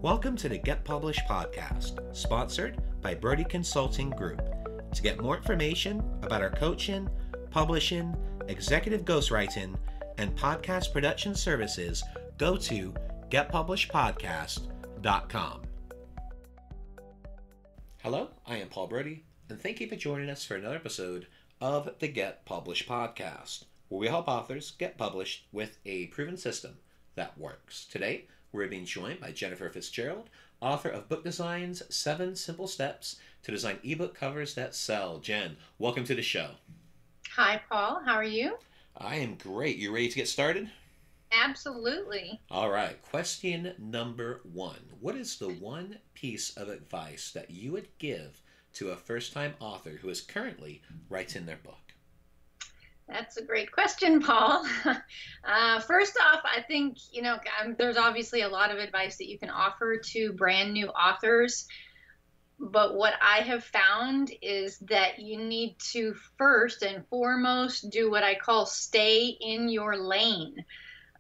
Welcome to the Get Published podcast, sponsored by Brodie Consulting Group. To get more information about our coaching, publishing, executive ghostwriting, and podcast production services, go to getpublishedpodcast.com. Hello, I am Paul Brodie, and thank you for joining us for another episode of the Get Published podcast, where we help authors get published with a proven system that works. Today, we're being joined by Jenn FitzGerald, author of Book Design's 7 Simple Steps to Design Ebook Covers That Sell. Jenn, welcome to the show. Hi, Paul. How are you? I am great. You ready to get started? Absolutely. All right. Question number 1. What is the one piece of advice that you would give to a first-time author who is currently writing their book? That's a great question, Paul. First off, I think, there's obviously a lot of advice that you can offer to brand new authors. But what I have found is that you need to first and foremost do what I call stay in your lane.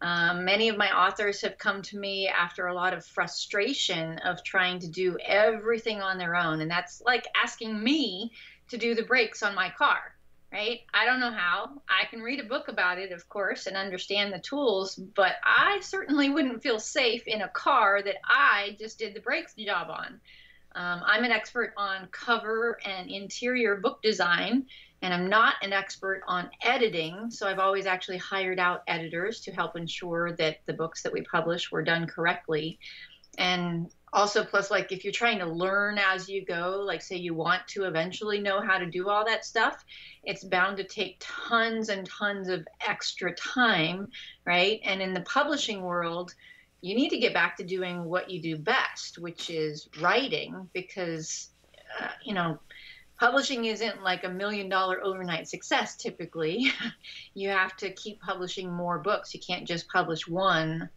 Many of my authors have come to me after a lot of frustration of trying to do everything on their own. And that's like asking me to do the brakes on my car. Right? I don't know how. I can read a book about it, of course, and understand the tools, but I certainly wouldn't feel safe in a car that I just did the brakes job on. I'm an expert on cover and interior book design, and I'm not an expert on editing, so I've always actually hired out editors to help ensure that the books that we publish were done correctly. And also, plus, like, if you're trying to learn as you go, like, say you want to eventually know how to do all that stuff, it's bound to take tons and tons of extra time, right? And in the publishing world, you need to get back to doing what you do best, which is writing, because, publishing isn't like $1 million overnight success, typically. You have to keep publishing more books. You can't just publish one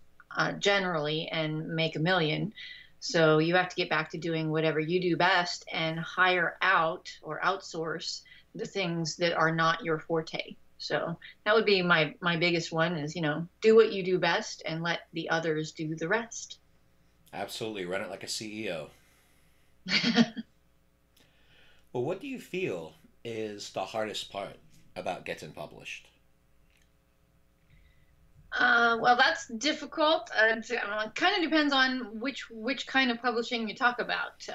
generally and make $1 million. So you have to get back to doing whatever you do best and hire out or outsource the things that are not your forte. So that would be my biggest one is, do what you do best and let the others do the rest. Absolutely. Run it like a CEO. Well, what do you feel is the hardest part about getting published? Well, that's difficult. It kind of depends on which kind of publishing you talk about.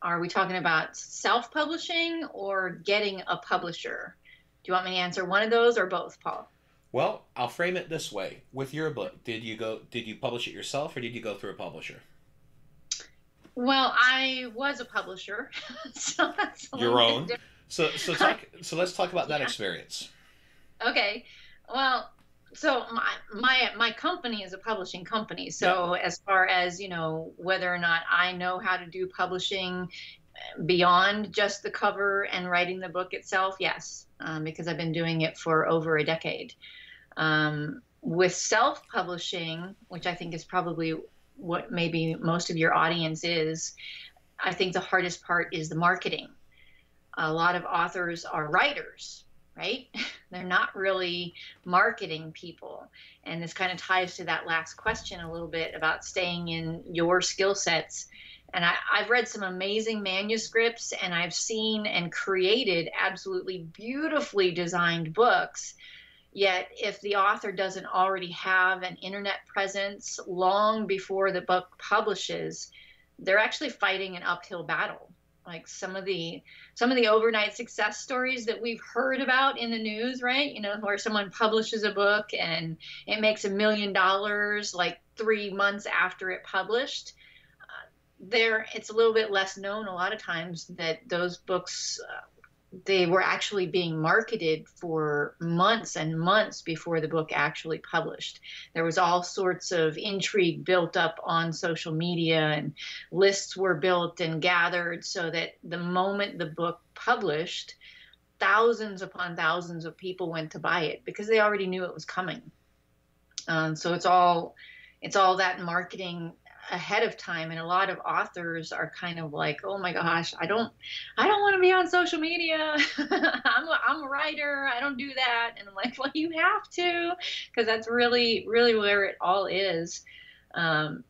Are we talking about self-publishing or getting a publisher? Do you want me to answer one of those or both, Paul? Well, I'll frame it this way. With your book, did you publish it yourself or did you go through a publisher? Well, I was a publisher, so that's a your little own. bit So let's talk about that experience. Okay. Well, so my company is a publishing company. So as far as, whether or not I know how to do publishing beyond just the cover and writing the book itself, yes, because I've been doing it for over a decade. With self-publishing, which I think is probably what maybe most of your audience is, I think the hardest part is the marketing. A lot of authors are writers, right? They're not really marketing people. And this kind of ties to that last question a little bit about staying in your skill sets. And I've read some amazing manuscripts, and I've seen and created absolutely beautifully designed books. Yet if the author doesn't already have an internet presence long before the book publishes, they're actually fighting an uphill battle. Like some of the overnight success stories that we've heard about in the news, right? Where someone publishes a book and it makes $1 million like 3 months after it published. It's a little bit less known a lot of times that those books, they were actually being marketed for months and months before the book actually published. There was all sorts of intrigue built up on social media, and lists were built and gathered so that the moment the book published, thousands upon thousands of people went to buy it because they already knew it was coming. So it's all that marketing ahead of time, and a lot of authors are kind of like, oh my gosh, I don't want to be on social media. I'm a writer. I don't do that. And I'm like, well, you have to, because that's really, really where it all is. And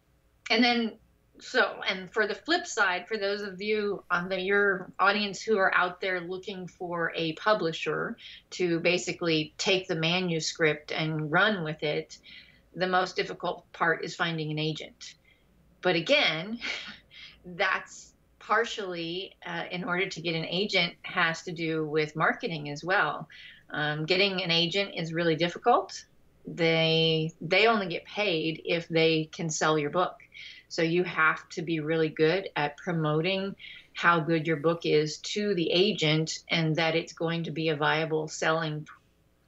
then So, and for the flip side, for those of you on your audience who are out there looking for a publisher to basically take the manuscript and run with it, the most difficult part is finding an agent. But again, that's partially in order to get an agent has to do with marketing as well. Getting an agent is really difficult. They only get paid if they can sell your book. So you have to be really good at promoting how good your book is to the agent and that it's going to be a viable selling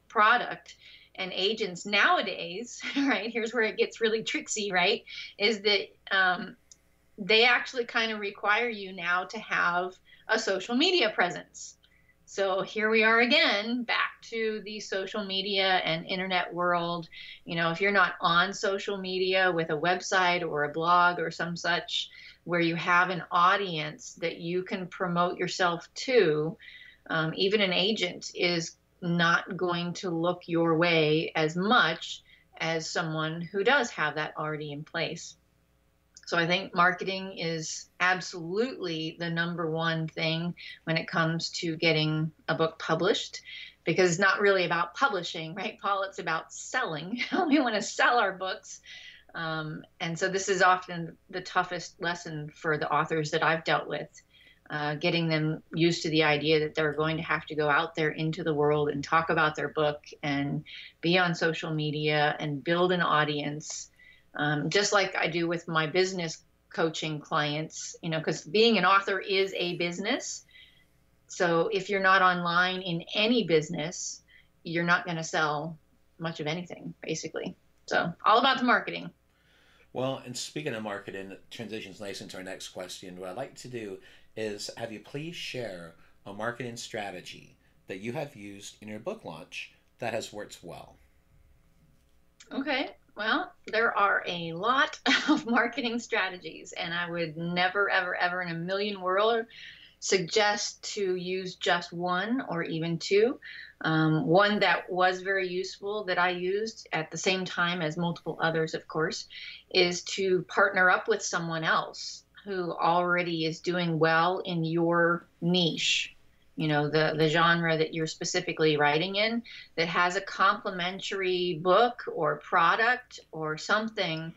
product. And agents nowadays, right, here's where it gets really tricksy, right, is that they actually kind of require you now to have a social media presence. So here we are again, back to the social media and internet world. You know, if you're not on social media with a website or a blog or some such, where you have an audience that you can promote yourself to, even an agent is not going to look your way as much as someone who does have that already in place. So I think marketing is absolutely the number one thing when it comes to getting a book published, because it's not really about publishing, right, Paul? It's about selling. We want to sell our books. And so this is often the toughest lesson for the authors that I've dealt with, getting them used to the idea that they're going to have to go out there into the world and talk about their book and be on social media and build an audience. Just like I do with my business coaching clients, you know, because being an author is a business. So if you're not online in any business, you're not going to sell much of anything, basically. So all about the marketing. Well, and speaking of marketing, transitions nice into our next question. What I'd like to do is have you please share a marketing strategy that you have used in your book launch that has worked well. Okay. Well, there are a lot of marketing strategies, and I would never, ever, ever in a million world suggest to use just one or even two. One that was very useful that I used at the same time as multiple others, of course, is to partner up with someone else who already is doing well in your niche. You know, the genre that you're specifically writing in, that has a complementary book or product or something.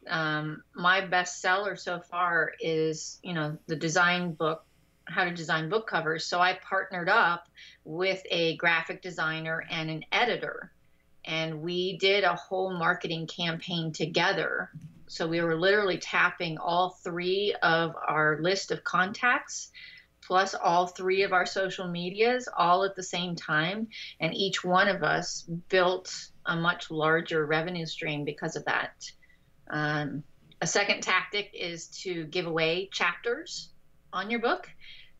My bestseller so far is, you know, the design book, how to design book covers. So I partnered up with a graphic designer and an editor, and we did a whole marketing campaign together. So we were literally tapping all three of our list of contacts plus all three of our social medias all at the same time. And each one of us built a much larger revenue stream because of that. A second tactic is to give away chapters on your book.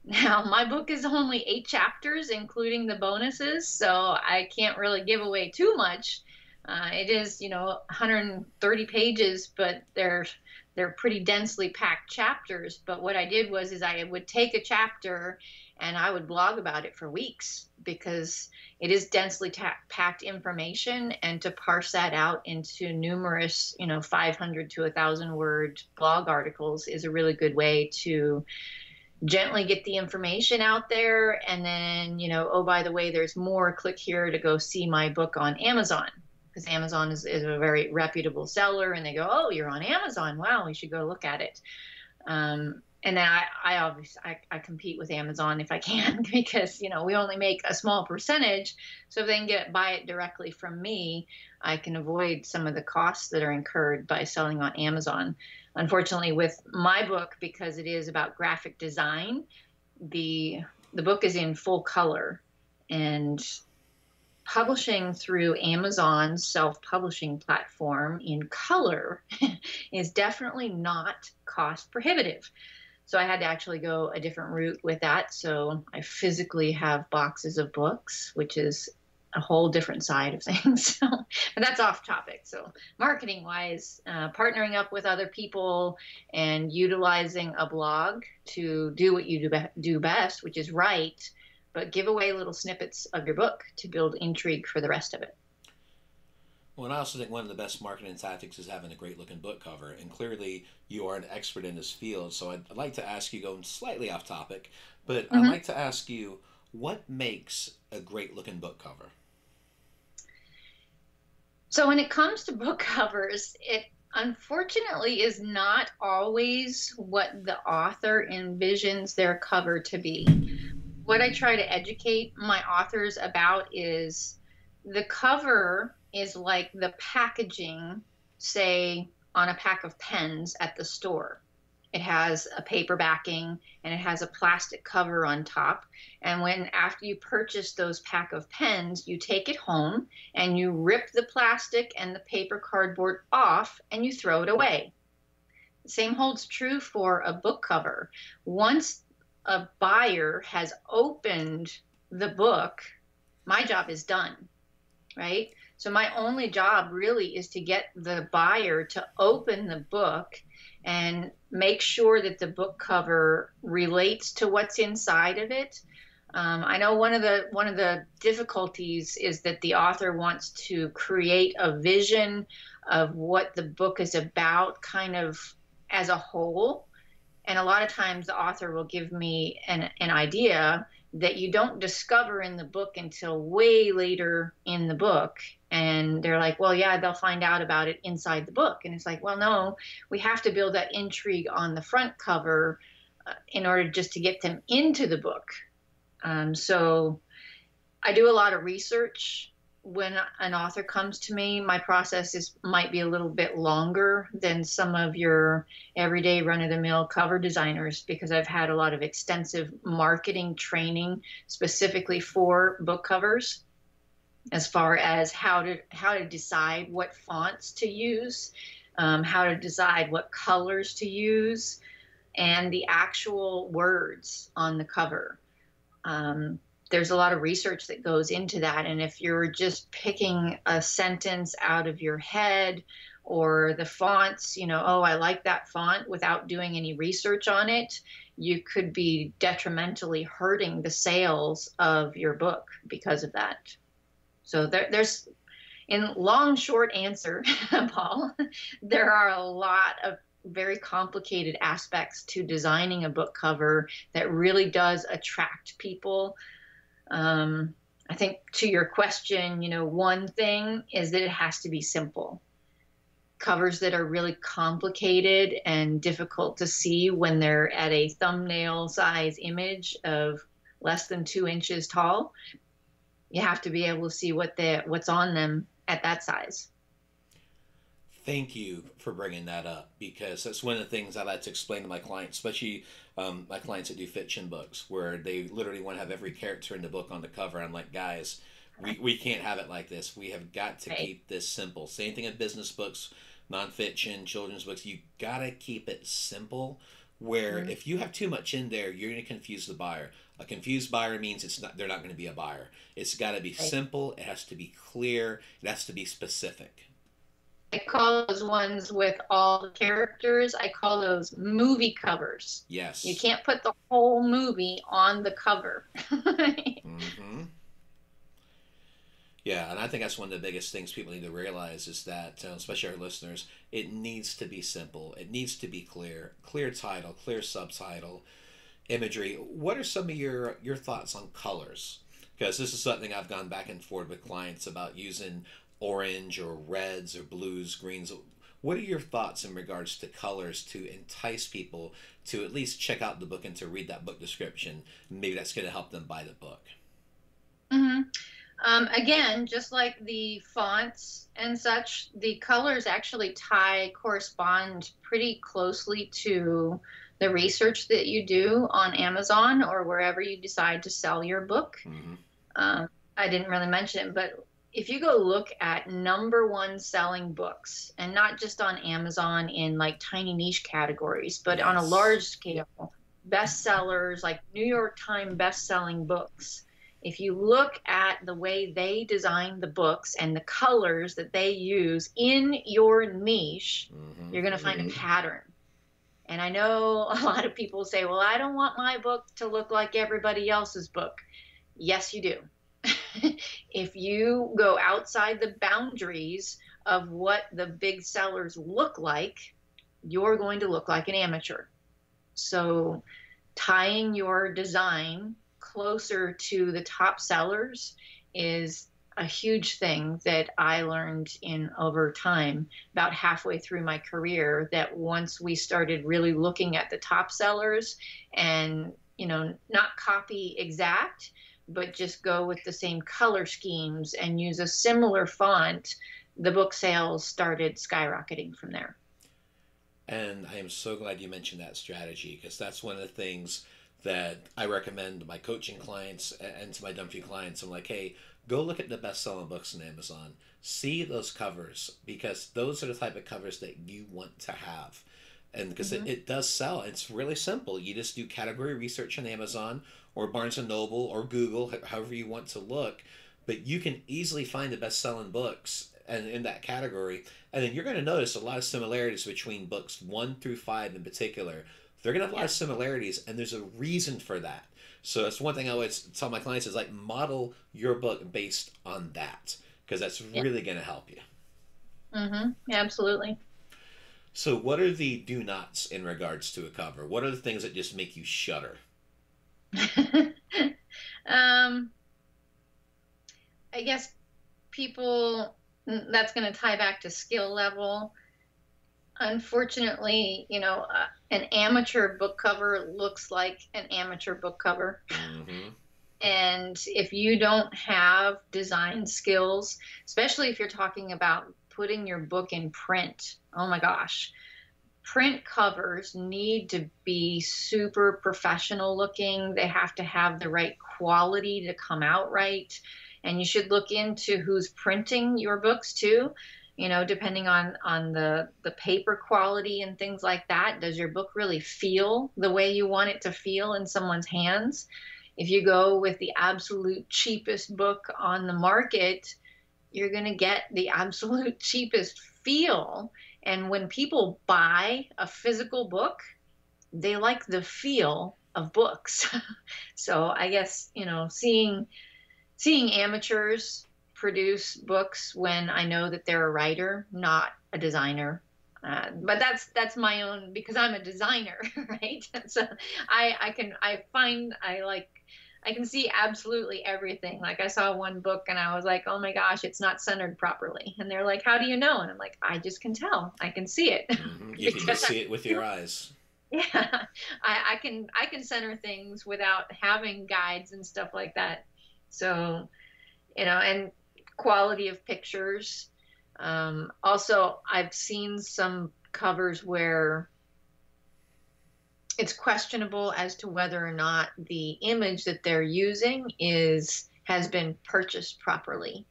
Now, my book is only 8 chapters, including the bonuses, so I can't really give away too much. It is, you know, 130 pages, but they're pretty densely packed chapters. But what I did was I would take a chapter and I would blog about it for weeks, because it is densely packed information, and to parse that out into numerous, you know, 500 to 1,000 word blog articles is a really good way to gently get the information out there. And then, you know, oh, by the way, there's more. Click here to go see my book on Amazon, because Amazon is a very reputable seller, and they go, oh, you're on Amazon. Wow, we should go look at it. And then I obviously compete with Amazon if I can, because, you know, we only make a small percentage. So if they can buy it directly from me, I can avoid some of the costs that are incurred by selling on Amazon. Unfortunately, with my book, because it is about graphic design, the book is in full color, and publishing through Amazon's self-publishing platform in color is definitely not cost prohibitive. So I had to actually go a different route with that. So I physically have boxes of books, which is a whole different side of things. So, but that's off topic. So marketing wise, partnering up with other people and utilizing a blog to do what you do best, which is write, but give away little snippets of your book to build intrigue for the rest of it. Well, and I also think one of the best marketing tactics is having a great looking book cover. And clearly, you are an expert in this field. So I'd like to ask you, going slightly off topic, but I'd Hmm. like to ask you, what makes a great looking book cover? So when it comes to book covers, it unfortunately is not always what the author envisions their cover to be. What I try to educate my authors about is the cover is like the packaging, say, on a pack of pens at the store. It has a paper backing and it has a plastic cover on top. And when after you purchase those pack of pens, you take it home and you rip the plastic and the paper cardboard off and you throw it away. The same holds true for a book cover. Once a buyer has opened the book, my job is done, right? So my only job really is to get the buyer to open the book and make sure that the book cover relates to what's inside of it. I know one of the difficulties is that the author wants to create a vision of what the book is about, kind of as a whole. And a lot of times the author will give me an idea that you don't discover in the book until way later in the book. And they're like, well, yeah, they'll find out about it inside the book. And it's like, well, no, we have to build that intrigue on the front cover in order just to get them into the book. So I do a lot of research when an author comes to me. My process is might be a little bit longer than some of your everyday run-of-the-mill cover designers because I've had a lot of extensive marketing training specifically for book covers, as far as how to decide what fonts to use, how to decide what colors to use, and the actual words on the cover. There's a lot of research that goes into that. And if you're just picking a sentence out of your head or the fonts, oh, I like that font without doing any research on it, you could be detrimentally hurting the sales of your book because of that. So there's, in long, short answer, Paul, there are a lot of very complicated aspects to designing a book cover that really does attract people. I think to your question, one thing is that it has to be simple. Covers that are really complicated and difficult to see when they're at a thumbnail size image of less than 2 inches tall, you have to be able to see what's on them at that size. Thank you for bringing that up because that's one of the things I like to explain to my clients, especially my clients that do fiction books, where they literally want to have every character in the book on the cover. I'm like, guys, we can't have it like this. We have got to Right. keep this simple. Same thing in business books, nonfiction, children's books. You got to keep it simple. Where Mhm. if you have too much in there, you're going to confuse the buyer. A confused buyer means it's not. They're not going to be a buyer. It's got to be Right. simple. It has to be clear. It has to be specific. I call those ones with all the characters, I call those movie covers. You Yes. can't put the whole movie on the cover. Mm-hmm. Yeah, and I think that's one of the biggest things people need to realize is that, especially our listeners, it needs to be simple. It needs to be clear. Clear title, clear subtitle, imagery. What are some of your thoughts on colors? Because this is something I've gone back and forth with clients about using orange or reds or blues, greens. What are your thoughts in regards to colors to entice people to at least check out the book and to read that book description? Maybe that's going to help them buy the book. Hmm. Again, just like the fonts and such, the colors actually correspond pretty closely to the research that you do on Amazon or wherever you decide to sell your book. Mm-hmm. I didn't really mention it, but if you go look at number one selling books, and not just on Amazon in like tiny niche categories, but on a Yes. large scale, bestsellers like New York Times best-selling books, if you look at the way they design the books and the colors that they use in your niche, Mm-hmm. you're going to find a pattern. And I know a lot of people say, well, I don't want my book to look like everybody else's book. Yes, you do. If you go outside the boundaries of what the big sellers look like, you're going to look like an amateur. So tying your design closer to the top sellers is a huge thing that I learned in over time, about halfway through my career, that once we started really looking at the top sellers and, not copy exact, but just go with the same color schemes and use a similar font, the book sales started skyrocketing from there. And I am so glad you mentioned that strategy, because that's one of the things that I recommend to my coaching clients and to my Dumpy clients. I'm like, hey, go look at the best-selling books on Amazon. See those covers, because those are the type of covers that you want to have. And because it does sell. It's really simple. You just do category research on Amazon or Barnes & Noble or Google, however you want to look. But you can easily find the best-selling books and in that category. And then you're going to notice a lot of similarities between books 1 through 5 in particular. They're going to have a lot of similarities, and there's a reason for that. So that's one thing I always tell my clients is, like, model your book based on that, because that's really going to help you. Absolutely. So what are the do-nots in regards to a cover? What are the things that just make you shudder? I guess people, that's going to tie back to skill level. Unfortunately, an amateur book cover looks like an amateur book cover. And if you don't have design skills, especially if you're talking about putting your book in print, oh my gosh, print covers need to be super professional looking. They have to have the right quality to come out right. And you should look into who's printing your books too. Depending on the paper quality and things like that. Does your book really feel the way you want it to feel in someone's hands? If you go with the absolute cheapest book on the market, you're going to get the absolute cheapest feel. And when people buy a physical book, they like the feel of books. So I guess, seeing amateurs produce books when I know that they're a writer, not a designer. But that's my own, because I'm a designer, right? So I can see absolutely everything. Like, I saw one book and I was like, oh my gosh, it's not centered properly. And they're like, how do you know? And I'm like, I just can tell. I can see it. You can just see it with your eyes. Yeah, I can center things without having guides and stuff like that. So, and quality of pictures. Also, I've seen some covers where it's questionable as to whether or not the image that they're using has been purchased properly.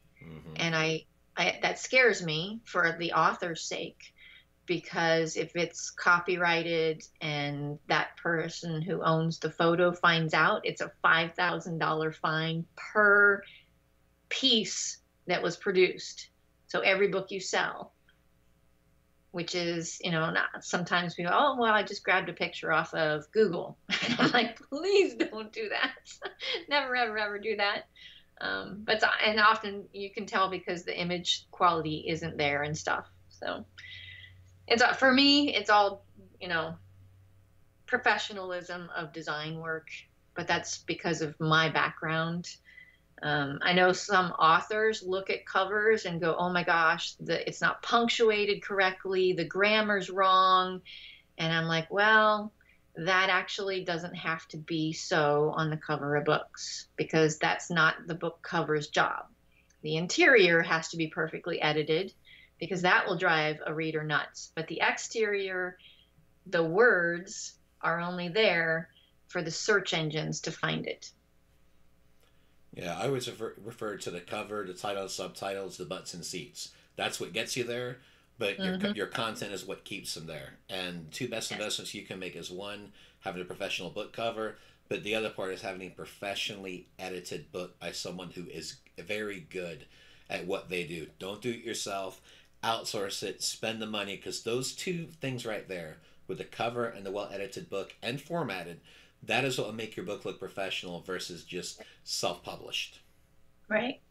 And I that scares me for the author's sake, because if it's copyrighted and that person who owns the photo finds out, it's a $5,000 fine per piece that was produced. So every book you sell, which is, not, sometimes we go, oh, well, I just grabbed a picture off of Google. I'm like, please don't do that. Never, ever, ever do that. And often you can tell because the image quality isn't there and stuff. So for me, it's all, professionalism of design work, but that's because of my background. I know some authors look at covers and go, oh my gosh, it's not punctuated correctly, the grammar's wrong. And I'm like, well, that actually doesn't have to be so on the cover of books, because that's not the book cover's job. The interior has to be perfectly edited, because that will drive a reader nuts. But the exterior, the words are only there for the search engines to find it. Yeah, I always refer to the cover, the title, subtitles, the butts and seats. That's what gets you there, but your content is what keeps them there. And two best investments you can make is, one, having a professional book cover, but the other part is having a professionally edited book by someone who is very good at what they do. Don't do it yourself. Outsource it. Spend the money, because those two things right there, with the cover and the well-edited book and formatted, that is what will make your book look professional versus just self-published. Right.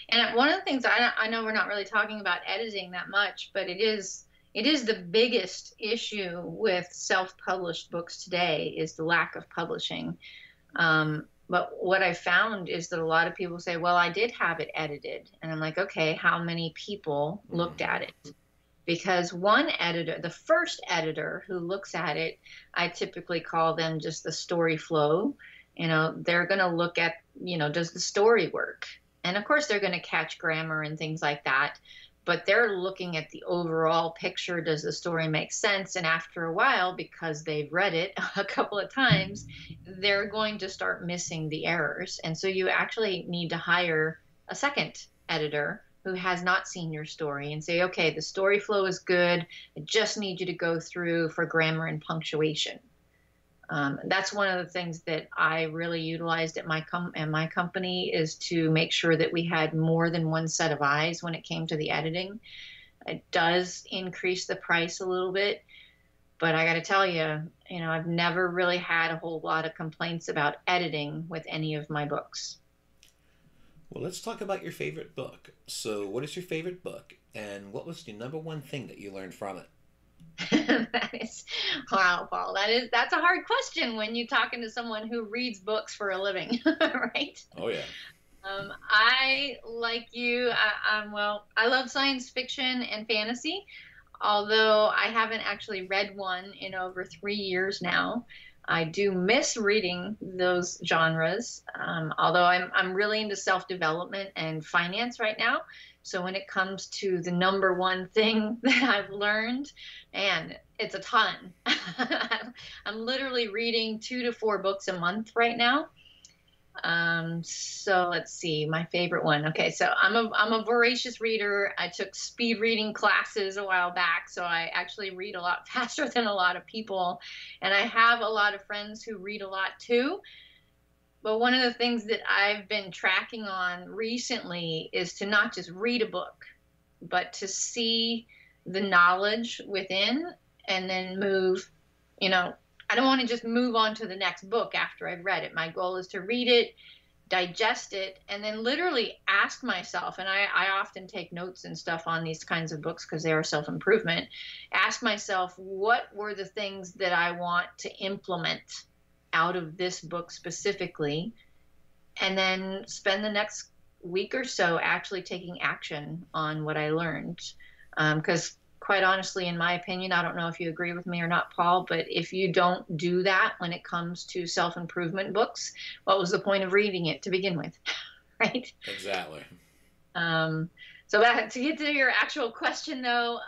And one of the things I know we're not really talking about editing that much, but it is the biggest issue with self-published books today is the lack of publishing. But what I found is that a lot of people say, well, I did have it edited. And I'm like, okay, how many people looked at it? Because one editor, the first editor who looks at it, I typically call them just the story flow. They're going to look at, does the story work? And of course, they're going to catch grammar and things like that. But they're looking at the overall picture. Does the story make sense? And after a while, because they've read it a couple of times, they're going to start missing the errors. And so you actually need to hire a second editor who has not seen your story and say, okay, the story flow is good. I just need you to go through for grammar and punctuation. That's one of the things that I really utilized at my company is to make sure that we had more than one set of eyes when it came to the editing. It does increase the price a little bit, but I got to tell you, I've never really had a whole lot of complaints about editing with any of my books. Well, let's talk about your favorite book. So, what is your favorite book, and what was the number one thing that you learned from it? Wow, Paul. That's a hard question when you're talking to someone who reads books for a living, right? Oh yeah. I like you. I love science fiction and fantasy, although I haven't actually read one in over 3 years now. I do miss reading those genres, although I'm really into self-development and finance right now. So when it comes to the number one thing that I've learned, and it's a ton, I'm literally reading 2 to 4 books a month right now. So let's see, my favorite one. Okay, so I'm a voracious reader. I took speed reading classes a while back, so I actually read a lot faster than a lot of people. And I have a lot of friends who read a lot too. But one of the things that I've been tracking on recently is to not just read a book, but to see the knowledge within and then move, I don't want to just move on to the next book after I've read it. My goal is to read it, digest it, and then literally ask myself, and I often take notes and stuff on these kinds of books because they are self-improvement, ask myself, what were the things that I want to implement out of this book specifically, and then spend the next week or so actually taking action on what I learned. Because quite honestly, in my opinion, I don't know if you agree with me or not, Paul, but if you don't do that when it comes to self-improvement books, what was the point of reading it to begin with, right? Exactly. So to get to your actual question, though,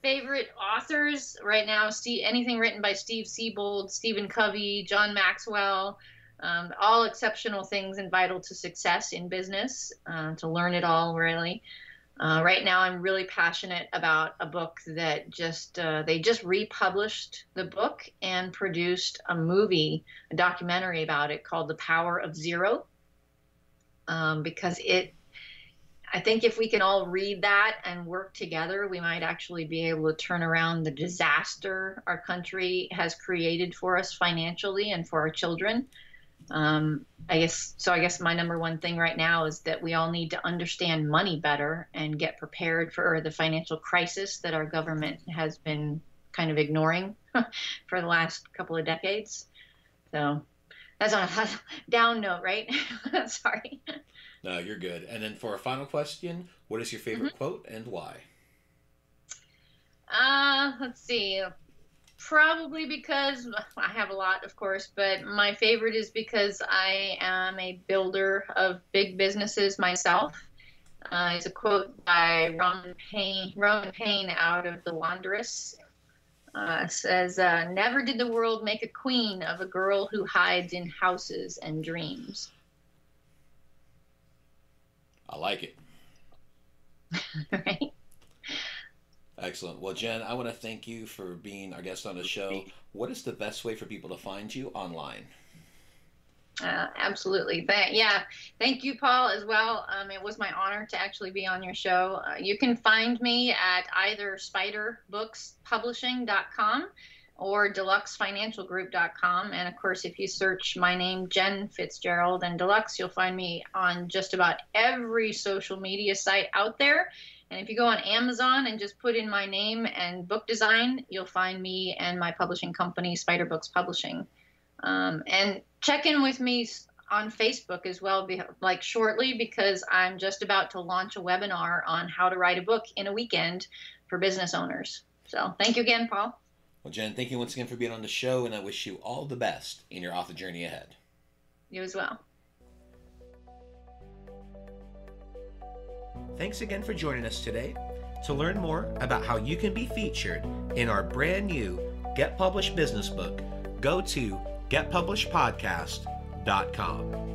favorite authors right now, anything written by Steve Siebold, Stephen Covey, John Maxwell, all exceptional things and vital to success in business, to learn it all, really. Right now, I'm really passionate about a book that they just republished the book and produced a documentary about it called The Power of Zero. Because I think if we can all read that and work together, we might actually be able to turn around the disaster our country has created for us financially and for our children. I guess my number one thing right now is that we all need to understand money better and get prepared for the financial crisis that our government has been kind of ignoring for the last couple of decades. So that's on a down note, right? Sorry. No, you're good. And then for a final question, what is your favorite quote and why? Let's see. Probably because I have a lot, of course, but my favorite is because I am a builder of big businesses myself. It's a quote by Roman Paine out of The Wanderess. It says, "Never did the world make a queen of a girl who hides in houses and dreams." I like it. Right? Excellent. Well, Jenn, I want to thank you for being our guest on the show. What is the best way for people to find you online? Absolutely. Thank you, Paul, as well. It was my honor to actually be on your show. You can find me at either spiderbookspublishing.com or deluxefinancialgroup.com. And of course, if you search my name, Jenn FitzGerald, and Deluxe, you'll find me on just about every social media site out there. And if you go on Amazon and just put in my name and book design, you'll find me and my publishing company, Spider Books Publishing. And check in with me on Facebook as well, like shortly, because I'm just about to launch a webinar on how to write a book in a weekend for business owners. So thank you again, Paul. Well, Jenn, thank you once again for being on the show, and I wish you all the best in your author journey ahead. You as well. Thanks again for joining us today. To learn more about how you can be featured in our brand new Get Published business book, go to getpublishedpodcast.com.